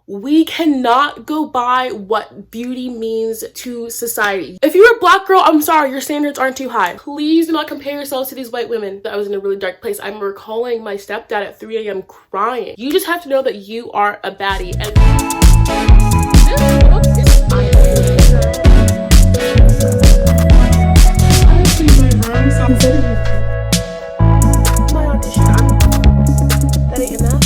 we cannot go by what beauty means to society. If you're a black girl, I'm sorry, your standards aren't too high. Please do not compare yourselves to these white women. I was in a really dark place. I remember calling my stepdad at 3 a.m. crying. You just have to know that you are a baddie. And this book is my audition. That ain't enough.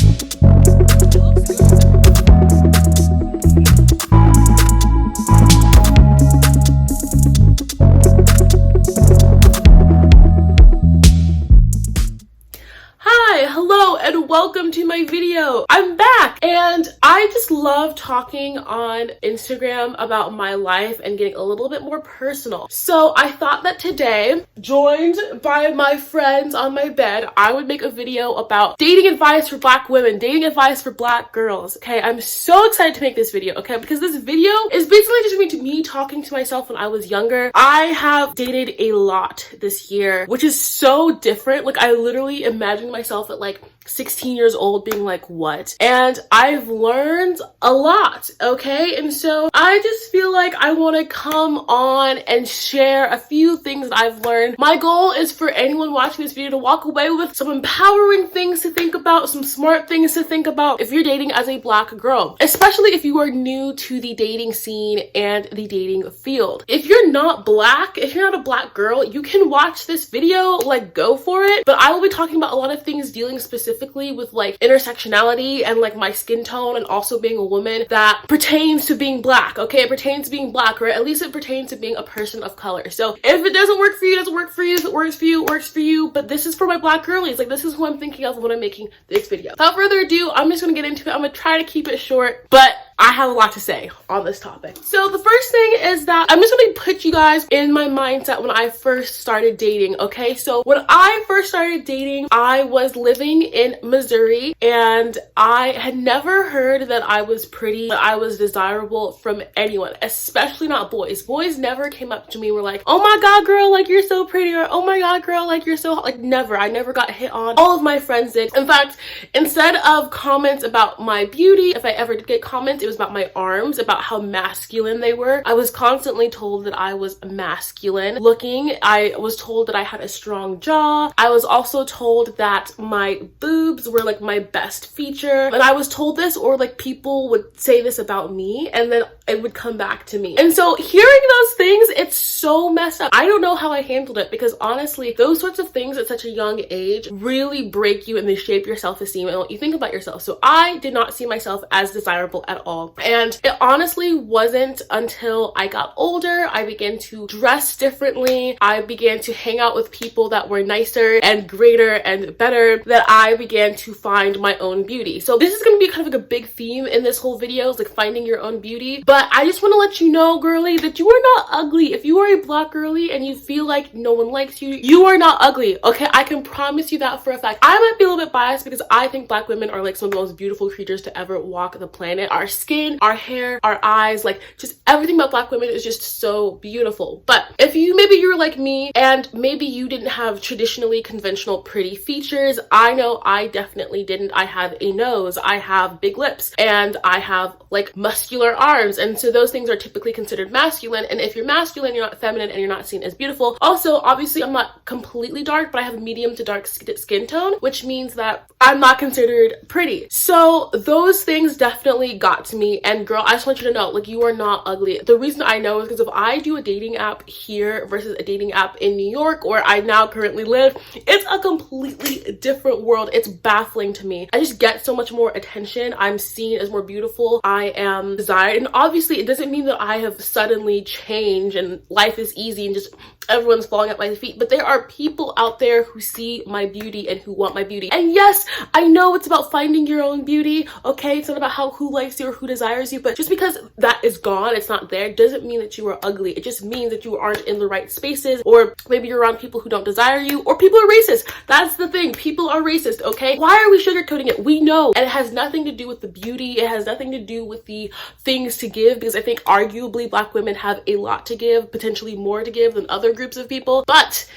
Hello and welcome to my video. I'm back and I just love talking on Instagram about my life and getting a little bit more personal. So I thought that today, joined by my friends on my bed, I would make a video about dating advice for black women, dating advice for black girls. Okay, I'm so excited to make this video, okay, because this video is basically just going to be me talking to myself when I was younger. I have dated a lot this year, which is so different. Like, I literally imagined myself at like 16 years old being like, what? And I've learned a lot, okay? And so I just feel like I want to come on and share a few things that I've learned. My goal is for anyone watching this video to walk away with some empowering things to think about, some smart things to think about if you're dating as a black girl, especially if you are new to the dating scene and the dating field. If you're not black, if you're not a black girl, you can watch this video, like, go for it. But I will be talking about a lot of things dealing specifically with like intersectionality and like my skin tone and also being a woman that pertains to being black, okay? It pertains to being black, or at least it pertains to being a person of color. So if it doesn't work for you, it doesn't work for you. If it works for you, it works for you. But this is for my black girlies. Like, this is who I'm thinking of when I'm making this video. Without further ado, I'm just gonna get into it. I'm gonna try to keep it short, but I have a lot to say on this topic. So the first thing is that I'm just gonna put you guys in my mindset when I first started dating, okay? So when I first started dating, I was living in Missouri and I had never heard that I was pretty, that I was desirable from anyone, especially not boys. Boys never came up to me and were like, oh my god girl, like you're so pretty, or oh my god girl, like you're so hot. Like, never. I never got hit on. All of my friends did. In fact, instead of comments about my beauty, if I ever did get comments, it was about my arms, about how masculine they were. I was constantly told that I was masculine looking. I was told that I had a strong jaw. I was also told that my boobs were like my best feature. And I was told this, or like people would say this about me, and then it would come back to me. And so hearing those things, it's so messed up. I don't know how I handled it, because honestly, those sorts of things at such a young age really break you and they shape your self-esteem and what you think about yourself. So I did not see myself as desirable at all. And it honestly wasn't until I got older, I began to dress differently, I began to hang out with people that were nicer and greater and better, that I began to find my own beauty. So this is going to be kind of like a big theme in this whole video, is like finding your own beauty. But I just want to let you know, girly, that you are not ugly. If you are a black girly and you feel like no one likes you, you are not ugly, okay? I can promise you that for a fact. I might be a little bit biased because I think black women are like some of the most beautiful creatures to ever walk the planet. Our skin, our hair, our eyes, like just everything about black women is just so beautiful. But if you're like me and maybe you didn't have traditionally conventional pretty features, I know I definitely didn't. I have a nose, I have big lips, and I have like muscular arms, and so those things are typically considered masculine. And if you're masculine, you're not feminine and you're not seen as beautiful. Also, obviously, I'm not completely dark, but I have a medium to dark skin tone, which means that I'm not considered pretty. So those things definitely got to me. And girl, I just want you to know, like, you are not ugly. The reason I know is because if I do a dating app here versus a dating app in New York, where I now currently live, it's a completely different world. It's baffling to me. I just get so much more attention. I'm seen as more beautiful. I am desired. And obviously it doesn't mean that I have suddenly changed and life is easy and just everyone's falling at my feet, but there are people out there who see my beauty and who want my beauty. And yes, I know it's about finding your own beauty, okay? It's not about who likes you or who desires you, but just because that is gone, it's not there, doesn't mean that you are ugly. It just means that you aren't in the right spaces, or maybe you're around people who don't desire you, or people are racist. That's the thing. People are racist, okay? Why are we sugarcoating it? We know. And it has nothing to do with the beauty. It has nothing to do with the things to give, because I think arguably black women have a lot to give, potentially more to give than other groups of people. But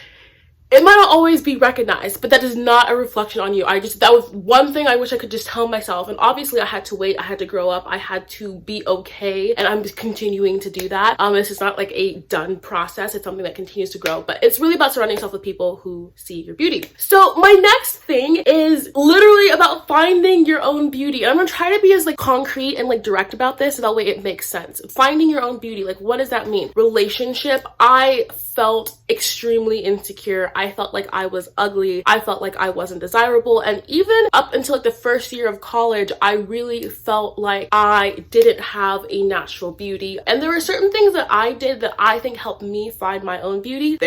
it might not always be recognized, but that is not a reflection on you. That was one thing I wish I could just tell myself. And obviously I had to wait, I had to grow up, I had to be okay, and I'm just continuing to do that. This is not like a done process, it's something that continues to grow, but it's really about surrounding yourself with people who see your beauty. So my next thing is literally about finding your own beauty. And I'm gonna try to be as like concrete and like direct about this so that way it makes sense. Finding your own beauty, like what does that mean? Relationship, I felt extremely insecure. I felt like I was ugly. I felt like I wasn't desirable. And even up until like the first year of college, I really felt like I didn't have a natural beauty. And there were certain things that I did that I think helped me find my own beauty.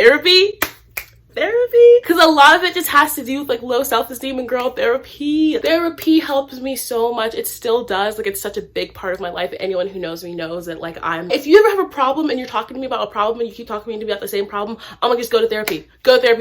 Therapy, because a lot of it just has to do with like low self-esteem. And girl, therapy helps me so much. It still does. Like, it's such a big part of my life. Anyone who knows me knows that like if you ever have a problem and you're talking to me about a problem and you keep talking to me about the same problem, I'm gonna just go to therapy.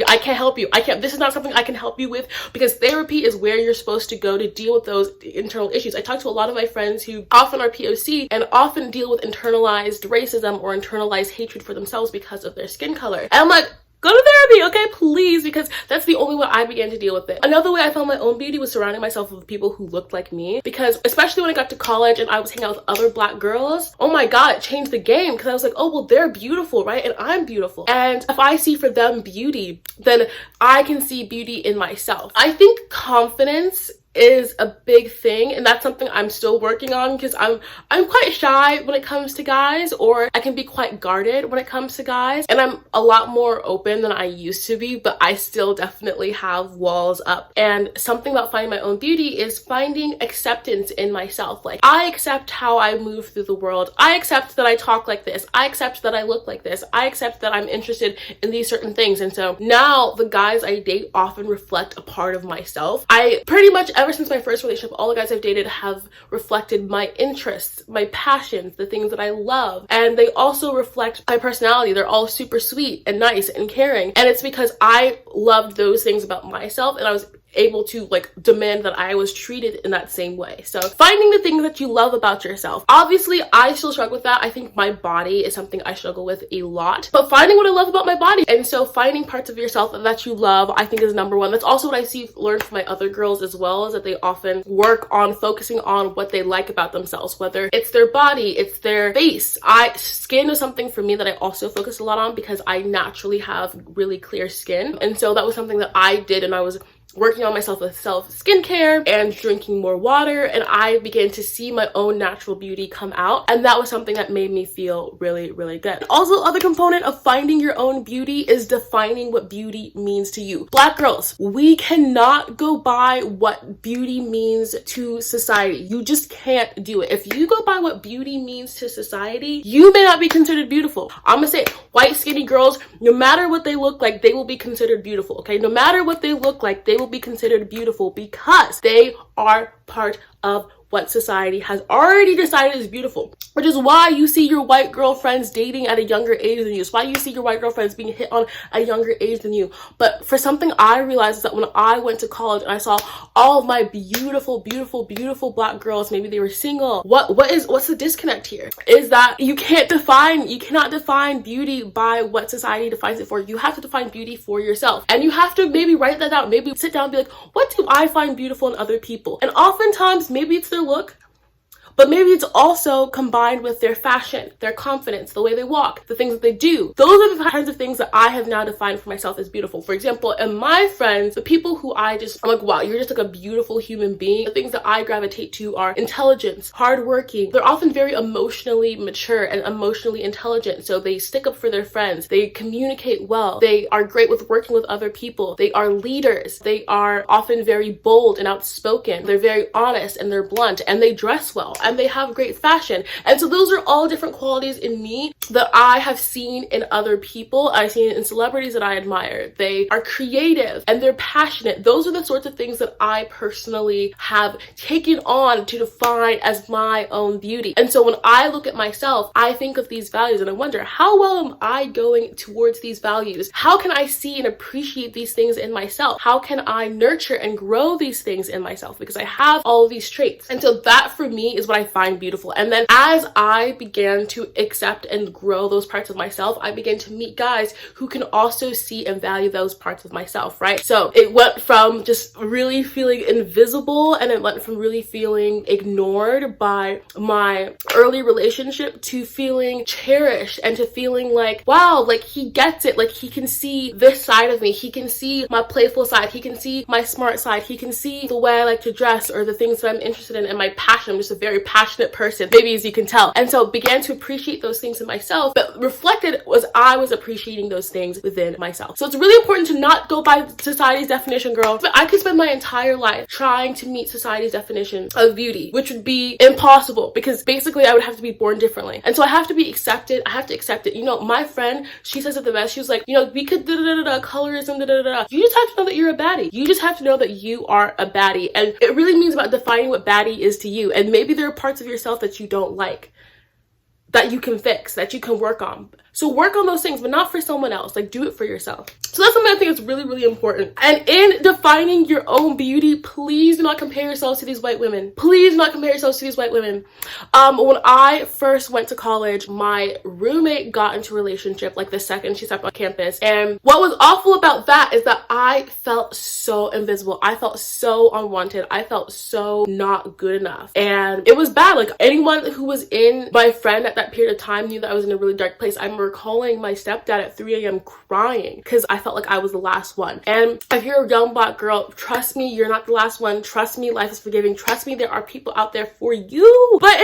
I can't help you. This is not something I can help you with, because therapy is where you're supposed to go to deal with those internal issues. I talk to a lot of my friends who often are POC and often deal with internalized racism or internalized hatred for themselves because of their skin color. And I'm like, go to therapy, okay, please, because that's the only way I began to deal with it. Another way I found my own beauty was surrounding myself with people who looked like me, because especially when I got to college and I was hanging out with other Black girls, oh my god, it changed the game, because I was like, oh, well, they're beautiful, right? And I'm beautiful. And if I see for them beauty, then I can see beauty in myself. I think confidence is a big thing, and that's something I'm still working on, because I'm quite shy when it comes to guys, or I can be quite guarded when it comes to guys, and I'm a lot more open than I used to be, but I still definitely have walls up. And something about finding my own beauty is finding acceptance in myself. Like, I accept how I move through the world. I accept that I talk like this. I accept that I look like this. I accept that I'm interested in these certain things. And so now the guys I date often reflect a part of myself. I pretty much ever since my first relationship, all the guys I've dated have reflected my interests, my passions, the things that I love. And they also reflect my personality. They're all super sweet and nice and caring. And it's because I loved those things about myself, and I was able to like demand that I was treated in that same way. So finding the things that you love about yourself. Obviously, I still struggle with that. I think my body is something I struggle with a lot, but finding what I love about my body. And so finding parts of yourself that you love, I think, is number one. That's also what I learned from my other girls as well, is that they often work on focusing on what they like about themselves, whether it's their body, it's their face. Skin is something for me that I also focus a lot on, because I naturally have really clear skin. And so that was something that I did, and I was working on myself with skincare and drinking more water, and I began to see my own natural beauty come out, and that was something that made me feel really, really good. Also, other component of finding your own beauty is defining what beauty means to you. Black girls, we cannot go by what beauty means to society. You just can't do it. If you go by what beauty means to society, you may not be considered beautiful. I'm gonna say it. White skinny girls, no matter what they look like, they will be considered beautiful, okay? No matter what they look like, they will be considered beautiful, because they are part of what society has already decided is beautiful, which is why you see your white girlfriends dating at a younger age than you. It's why you see your white girlfriends being hit on at a younger age than you. But for something I realized is that when I went to college and I saw all of my beautiful, beautiful, beautiful Black girls, maybe they were single. What's the disconnect here? Is that you cannot define beauty by what society defines it for. You have to define beauty for yourself. And you have to maybe write that out. Maybe sit down and be like, what do I find beautiful in other people? And oftentimes, maybe it's their look, but maybe it's also combined with their fashion, their confidence, the way they walk, the things that they do. Those are the kinds of things that I have now defined for myself as beautiful. For example, in my friends, the people who I'm like, wow, you're just like a beautiful human being. The things that I gravitate to are intelligence, hardworking. They're often very emotionally mature and emotionally intelligent. So they stick up for their friends. They communicate well. They are great with working with other people. They are leaders. They are often very bold and outspoken. They're very honest and they're blunt, and they dress well, and they have great fashion. And so those are all different qualities in me that I have seen in other people. I've seen it in celebrities that I admire. They are creative and they're passionate. Those are the sorts of things that I personally have taken on to define as my own beauty. And so when I look at myself, I think of these values and I wonder, how well am I going towards these values? How can I see and appreciate these things in myself? How can I nurture and grow these things in myself? Because I have all of these traits. And so that for me is what I find beautiful. And then as I began to accept and grow those parts of myself, I began to meet guys who can also see and value those parts of myself, right? So it went from just really feeling invisible, and it went from really feeling ignored by my early relationship to feeling cherished, and to feeling like, wow, like he gets it. Like he can see this side of me. He can see my playful side. He can see my smart side. He can see the way I like to dress, or the things that I'm interested in, and my passion. I'm just a very passionate person, maybe, as you can tell. And so began to appreciate those things in myself, but reflected was I was appreciating those things within myself. So it's really important to not go by society's definition, girl. But I could spend my entire life trying to meet society's definition of beauty, which would be impossible, because basically I would have to be born differently. And so I have to be accepted. I have to accept it. You know, my friend, she says it the best. She was like, you know, we could colorism, You just have to know that you're a baddie. You just have to know that you are a baddie. And it really means about defining what baddie is to you. And maybe there are parts of yourself that you don't like, that you can fix, that you can work on. So work on those things, but not for someone else. Like, do it for yourself. So that's something I think is really, really important. And in defining your own beauty, please do not compare yourselves to these white women. Please do not compare yourselves to these white women. When I first went to college, my roommate got into a relationship like the second she stepped on campus. And what was awful about that is that I felt so invisible. I felt so unwanted. I felt so not good enough. And it was bad. Like, anyone who was in my friend at that period of time knew that I was in a really dark place. I remember calling my stepdad at 3 a.m. crying because I felt like I was the last one. And if you're a young Black girl, trust me, you're not the last one. Trust me, life is forgiving. Trust me, there are people out there for you. But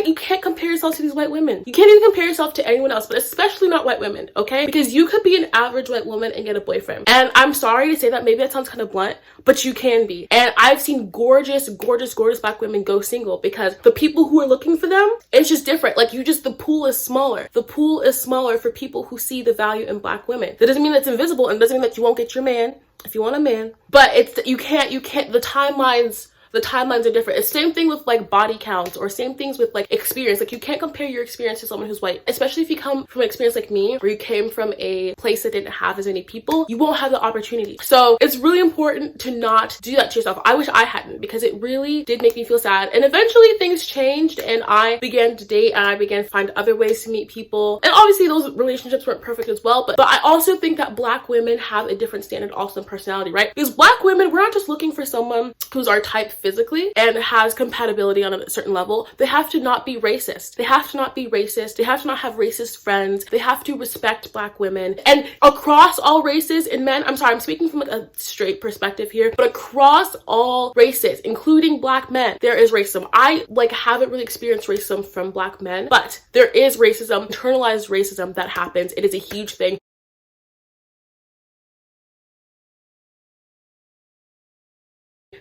you can't compare yourself to these white women. You can't even compare yourself to anyone else, but especially not white women, okay? Because you could be an average white woman and get a boyfriend. And I'm sorry to say that, maybe that sounds kind of blunt, but you can be. And I've seen gorgeous, gorgeous, gorgeous Black women go single because the people who are looking for them, it's just different. Like, the pool is smaller. The pool is smaller for people who see the value in Black women. That doesn't mean that it's invisible, and doesn't mean that you won't get your man if you want a man. But you can't, the timelines are different. It's same thing with like body counts, or same things with like experience. Like, you can't compare your experience to someone who's white, especially if you come from an experience like me, where you came from a place that didn't have as many people. You won't have the opportunity. So it's really important to not do that to yourself. I wish I hadn't, because it really did make me feel sad. And eventually things changed, and I began to date, and I began to find other ways to meet people. And obviously those relationships weren't perfect as well, but I also think that Black women have a different standard also in personality, right? Because Black women, we're not just looking for someone who's our type physically and has compatibility on a certain level. They have to not be racist. They have to not be racist. They have to not have racist friends. They have to respect Black women. And across all races and men, I'm sorry, I'm speaking from like a straight perspective here, but across all races, including Black men, there is racism. I haven't really experienced racism from Black men, but there is racism, internalized racism that happens. It is a huge thing.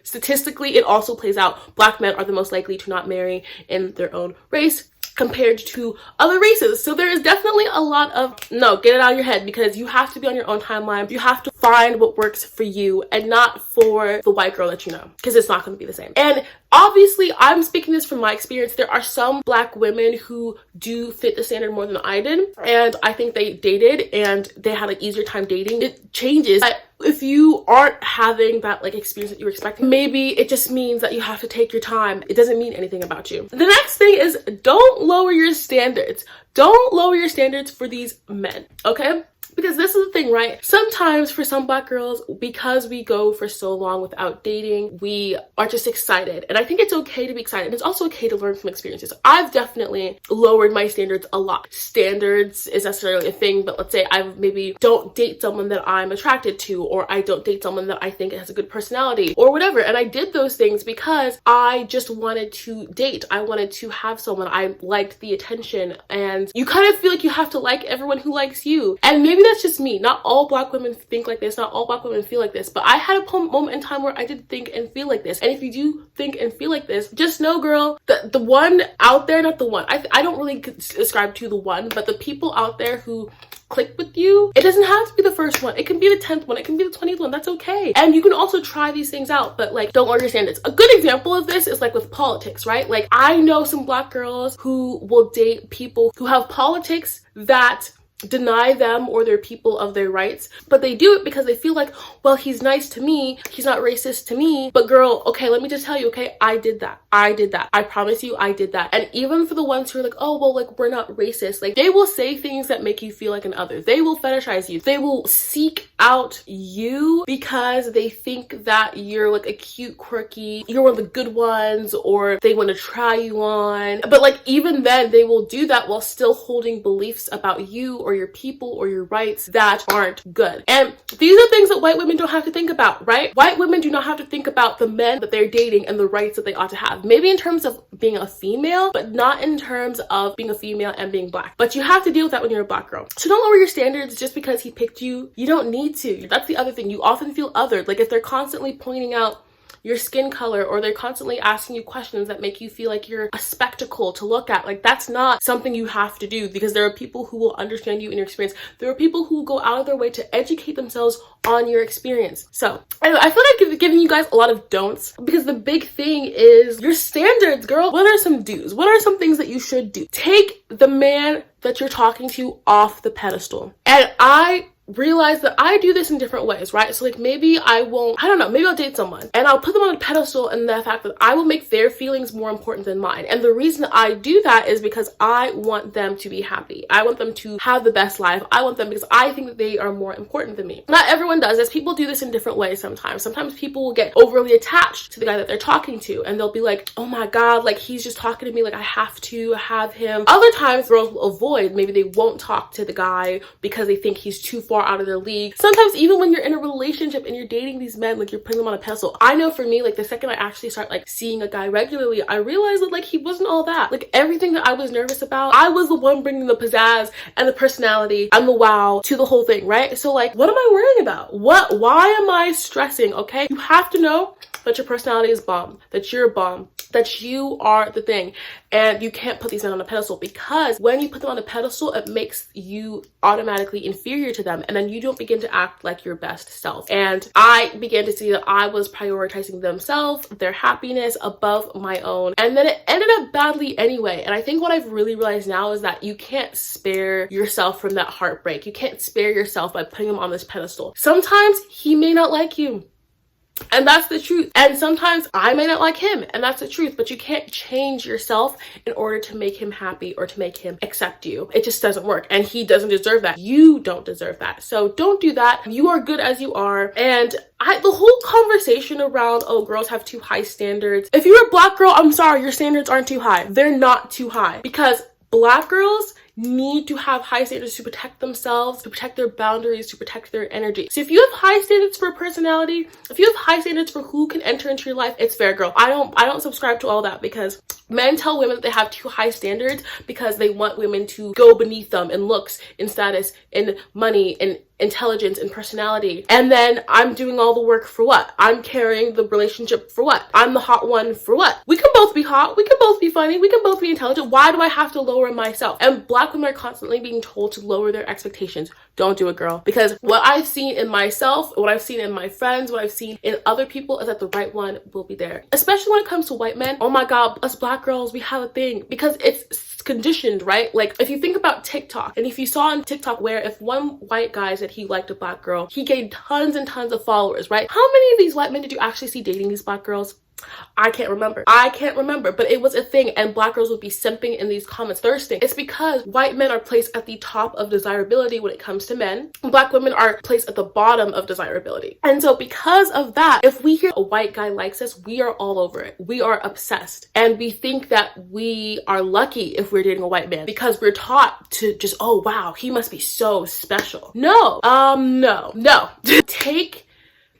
Statistically, it also plays out. Black men are the most likely to not marry in their own race compared to other races. So there is definitely a lot of, no, get it out of your head, because you have to be on your own timeline. You have to find what works for you and not for the white girl that you know, because it's not going to be the same. And obviously, I'm speaking this from my experience. There are some Black women who do fit the standard more than I did, and I think they dated and they had an easier time dating. It changes. But if you aren't having that experience that you were expecting, maybe it just means that you have to take your time. It doesn't mean anything about you. The next thing is, don't lower your standards. Don't lower your standards for these men, okay? Because this is the thing, right? Sometimes for some Black girls, because we go for so long without dating, we are just excited. And I think it's okay to be excited. And it's also okay to learn from experiences. I've definitely lowered my standards a lot. Standards is necessarily a thing, but let's say I maybe don't date someone that I'm attracted to, or I don't date someone that I think has a good personality, or whatever. And I did those things because I just wanted to date. I wanted to have someone. I liked the attention. And you kind of feel like you have to like everyone who likes you. And maybe that's just me. Not all Black women think like this. Not all Black women feel like this. But I had a moment in time where I did think and feel like this. And if you do think and feel like this, just know, girl, that the one out there, not the one. I don't really ascribe to the one, but the people out there who click with you, it doesn't have to be the first one. It can be the 10th one. It can be the 20th one. That's okay. And you can also try these things out, but don't lower your standards. A good example of this is with politics, right? I know some Black girls who will date people who have politics that deny them or their people of their rights, but they do it because they feel like, well, he's nice to me, he's not racist to me. But girl, okay, let me just tell you, okay, I did that. I promise you, I did that. And even for the ones who are like, oh, well, like, we're not racist, like, they will say things that make you feel like an other. They will fetishize you. They will seek out you because they think that you're like a cute, quirky, you're one of the good ones, or they want to try you on. But like, even then, they will do that while still holding beliefs about you or your people or your rights that aren't good. And these are things that white women don't have to think about, right? White women do not have to think about the men that they're dating and the rights that they ought to have. Maybe in terms of being a female, but not in terms of being a female and being Black. But you have to deal with that when you're a Black girl. So don't lower your standards just because he picked you. You don't need to. That's the other thing. You often feel othered. Like if they're constantly pointing out your skin color, or they're constantly asking you questions that make you feel like you're a spectacle to look at, like that's not something you have to do, because there are people who will understand you and your experience. There are people who go out of their way to educate themselves on your experience. So I feel like I've given you guys a lot of don'ts, because the big thing is your standards, girl. What are some do's? What are some things that you should do? Take the man that you're talking to off the pedestal. And I realize that I do this in different ways, right? So like maybe I don't know, maybe I'll date someone and I'll put them on a pedestal, and the fact that I will make their feelings more important than mine. And the reason I do that is because I want them to be happy. I want them to have the best life. I want them because I think that they are more important than me. Not everyone does this. People do this in different ways sometimes. Sometimes people will get overly attached to the guy that they're talking to, and they'll be like, oh my God, like he's just talking to me, like I have to have him. Other times girls will avoid, maybe they won't talk to the guy because they think he's too far out of their league. Sometimes even when you're in a relationship and you're dating these men, like you're putting them on a pedestal. I know for me, like the second I actually start like seeing a guy regularly, I realized that like he wasn't all that. Like everything that I was nervous about, I was the one bringing the pizzazz and the personality and the wow to the whole thing, right? So like, what am I worrying about? Why am I stressing? Okay, you have to know that your personality is bomb, that you're a bomb, that you are the thing. And you can't put these men on a pedestal, because when you put them on a pedestal, it makes you automatically inferior to them, and then you don't begin to act like your best self. And I began to see that I was prioritizing themselves, their happiness above my own, and then it ended up badly anyway. And I think what I've really realized now is that you can't spare yourself from that heartbreak. You can't spare yourself by putting him on this pedestal. Sometimes he may not like you, and that's the truth. And sometimes I may not like him, and that's the truth. But you can't change yourself in order to make him happy or to make him accept you. It just doesn't work, and he doesn't deserve that. You don't deserve that. So don't do that. You are good as you are. And the whole conversation around, oh, girls have too high standards. If you're a Black girl, I'm sorry, your standards aren't too high. They're not too high, because Black girls need to have high standards to protect themselves, to protect their boundaries, to protect their energy. So if you have high standards for personality, if you have high standards for who can enter into your life, it's fair, girl. I don't subscribe to all that, because men tell women that they have too high standards because they want women to go beneath them in looks, in status, in money, in intelligence, and personality. And then I'm doing all the work for what? I'm carrying the relationship for what? I'm the hot one for what? We can both be hot, we can both be funny, we can both be intelligent. Why do I have to lower myself? And Black women are constantly being told to lower their expectations. Don't do it, girl. Because what I've seen in myself, what I've seen in my friends, what I've seen in other people is that the right one will be there. Especially when it comes to white men. Oh my God, us Black girls, we have a thing, because it's conditioned, right? Like if you think about TikTok, and if you saw on TikTok where if one white guy said he liked a Black girl, he gained tons and tons of followers, right? How many of these white men did you actually see dating these Black girls? I can't remember, but it was a thing, and Black girls would be simping in these comments, thirsting. It's because white men are placed at the top of desirability when it comes to men. Black women are placed at the bottom of desirability. And so because of that, if we hear a white guy likes us, we are all over it. We are obsessed. And we think that we are lucky if we're dating a white man, because we're taught to just, oh wow, he must be so special. No. Take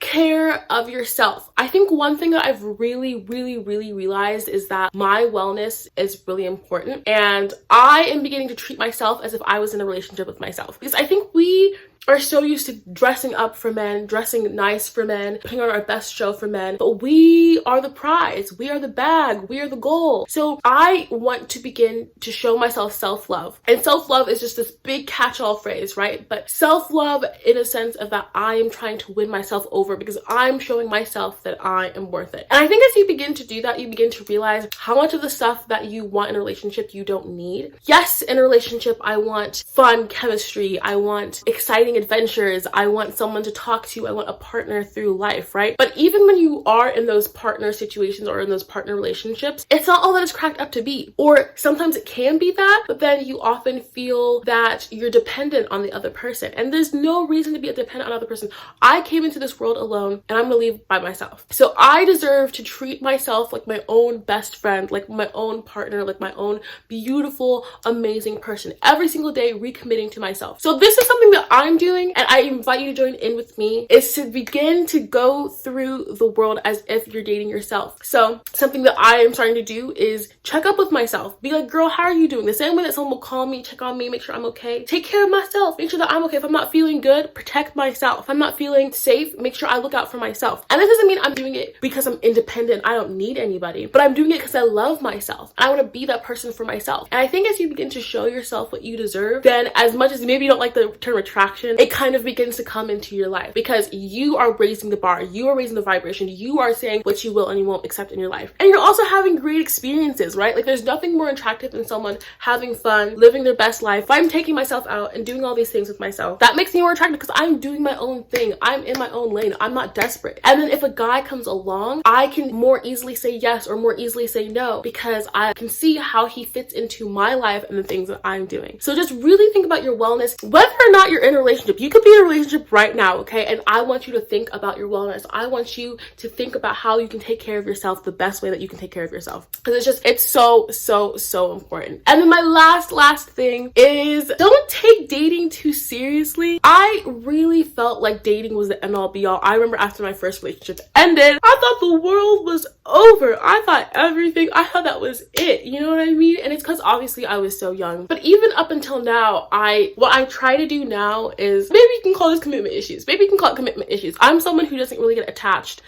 care of yourself. I think one thing that I've really realized is that my wellness is really important, and I am beginning to treat myself as if I was in a relationship with myself, because I think we are so used to dressing up for men, dressing nice for men, putting on our best show for men, but we are the prize, we are the bag, we are the goal. So I want to begin to show myself self-love. And self-love is just this big catch-all phrase, right? But self-love in a sense of that I am trying to win myself over because I'm showing myself that I am worth it. And I think as you begin to do that, you begin to realize how much of the stuff that you want in a relationship you don't need. Yes, in a relationship, I want fun chemistry, I want exciting adventures, I want someone to talk to, I want a partner through life, right? But even when you are in those partner situations or in those partner relationships, it's not all that it's cracked up to be. Or sometimes it can be that, but then you often feel that you're dependent on the other person. And there's no reason to be dependent on another person. I came into this world alone and I'm gonna leave by myself. So I deserve to treat myself like my own best friend, like my own partner, like my own beautiful, amazing person. Every single day recommitting to myself. So this is something that I'm doing, and I invite you to join in with me, is to begin to go through the world as if you're dating yourself. So something that I am starting to do is check up with myself. Be like, girl, how are you doing? The same way that someone will call me, check on me, make sure I'm okay. Take care of myself. Make sure that I'm okay. If I'm not feeling good, protect myself. If I'm not feeling safe, make sure I look out for myself. And this doesn't mean I'm doing it because I'm independent. I don't need anybody, but I'm doing it because I love myself. I want to be that person for myself. And I think as you begin to show yourself what you deserve, then as much as maybe you don't like the term attraction, it kind of begins to come into your life because you are raising the bar. You are raising the vibration. You are saying what you will and you won't accept in your life. And you're also having great experiences, right? Like there's nothing more attractive than someone having fun, living their best life. If I'm taking myself out and doing all these things with myself, that makes me more attractive because I'm doing my own thing. I'm in my own lane. I'm not desperate. And then if a guy comes along, I can more easily say yes or more easily say no because I can see how he fits into my life and the things that I'm doing. So just really think about your wellness, whether or not you're in a relationship. You could be in a relationship right now, okay? And I want you to think about your wellness. I want you to think about how you can take care of yourself the best way that you can take care of yourself. Because it's so important. And then my last thing is don't take dating too seriously. I really felt like dating was the end all be all. I remember after my first relationship ended, I thought the world was over. I thought that was it. You know what I mean? And it's because obviously I was so young. But even up until now, what I try to do now is, maybe you can call this commitment issues. Maybe you can call it commitment issues. I'm someone who doesn't really get attached.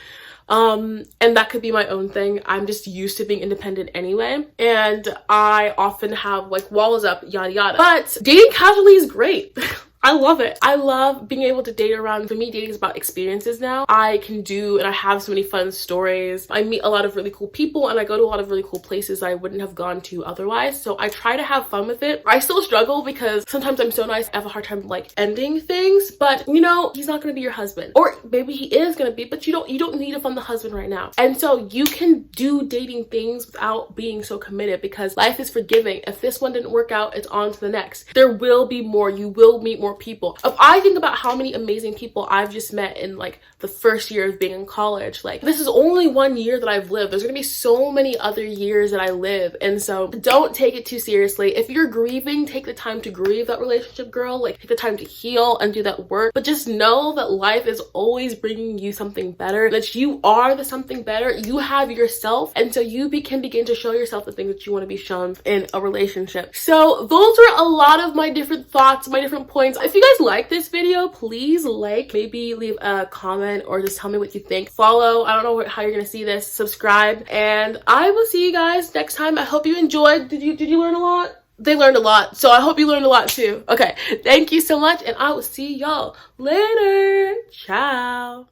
And that could be my own thing. I'm just used to being independent anyway. And I often have like walls up, yada yada. But dating casually is great. I love it. I love being able to date around. For me, dating is about experiences now. I can do, and I have so many fun stories. I meet a lot of really cool people and I go to a lot of really cool places I wouldn't have gone to otherwise. So I try to have fun with it. I still struggle because sometimes I'm so nice, I have a hard time like ending things, but you know, he's not gonna be your husband. Or maybe he is gonna be, but you don't need to fund the husband right now. And so you can do dating things without being so committed because life is forgiving. If this one didn't work out, it's on to the next. There will be more. You will meet more people. If I think about how many amazing people I've just met in like the first year of being in college, like this is only 1 year that I've lived. There's gonna be so many other years that I live. And so don't take it too seriously. If you're grieving, take the time to grieve that relationship, girl. Like take the time to heal and do that work. But just know that life is always bringing you something better, that you are the something better. You have yourself. And so you can begin to show yourself the things that you want to be shown in a relationship. So those are a lot of my different thoughts, my different points. If you guys like this video, please like, maybe leave a comment or just tell me what you think. Follow, I don't know how you're gonna see this, subscribe, and I will see you guys next time. I hope you enjoyed. Did you learn a lot? They learned a lot, so I hope you learned a lot too. Okay, thank you so much, and I will see y'all later. Ciao.